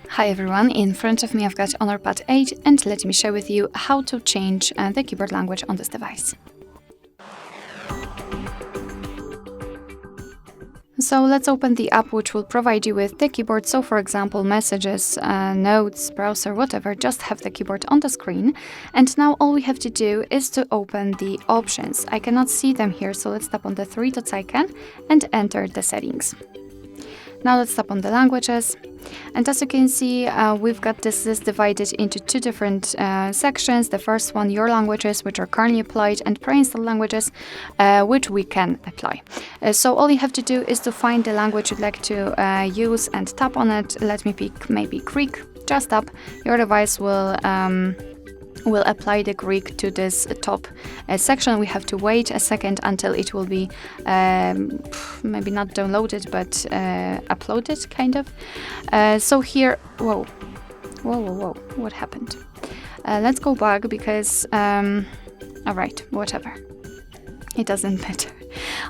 Hi everyone, in front of me I've got Honor Pad 8 and let me share with you how to change the keyboard language on this device. So let's open the app which will provide you with the keyboard. So for example, messages, notes, browser, whatever, just have the keyboard on the screen. And now all we have to do is to open the options. I cannot see them here, so let's tap on the three dots icon and enter the settings. Now let's tap on the languages. And as you can see, we've got this list divided into two different sections. The first one, your languages, which are currently applied, and pre-installed languages, which we can apply. So all you have to do is to find the language you'd like to use and tap on it. Let me pick maybe Greek. Just tap. Your device will apply the Greek to this top section. We have to wait a second until it will be maybe not downloaded, but uploaded, kind of. So here, whoa, what happened? Let's go back because, all right, whatever. It doesn't matter.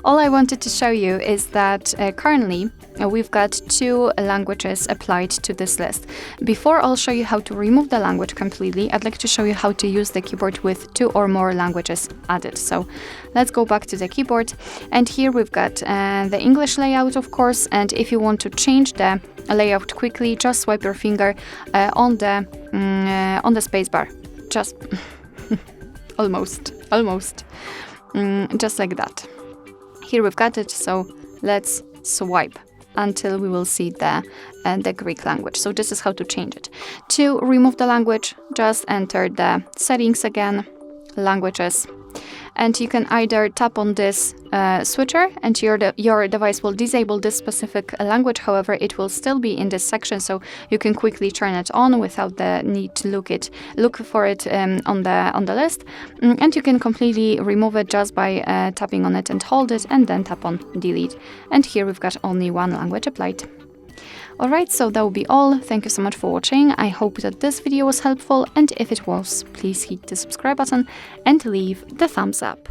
All I wanted to show you is that currently we've got two languages applied to this list. Before I'll show you how to remove the language completely, I'd like to show you how to use the keyboard with two or more languages added. So let's go back to the keyboard, and here we've got the English layout, of course, and if you want to change the layout quickly, just swipe your finger on the spacebar. Just almost. Just like that. Here we've got it, so let's swipe until we will see the Greek language. So this is how to change it. To remove the language, just enter the settings again, languages, and you can either tap on this switcher and your device will disable this specific language. However, it will still be in this section, so you can quickly turn it on without the need to look for it on the list. And you can completely remove it just by tapping on it and hold it, and then tap on delete. And here we've got only one language applied. Alright, so that will be all. Thank you so much for watching. I hope that this video was helpful, and if it was, please hit the subscribe button and leave the thumbs up.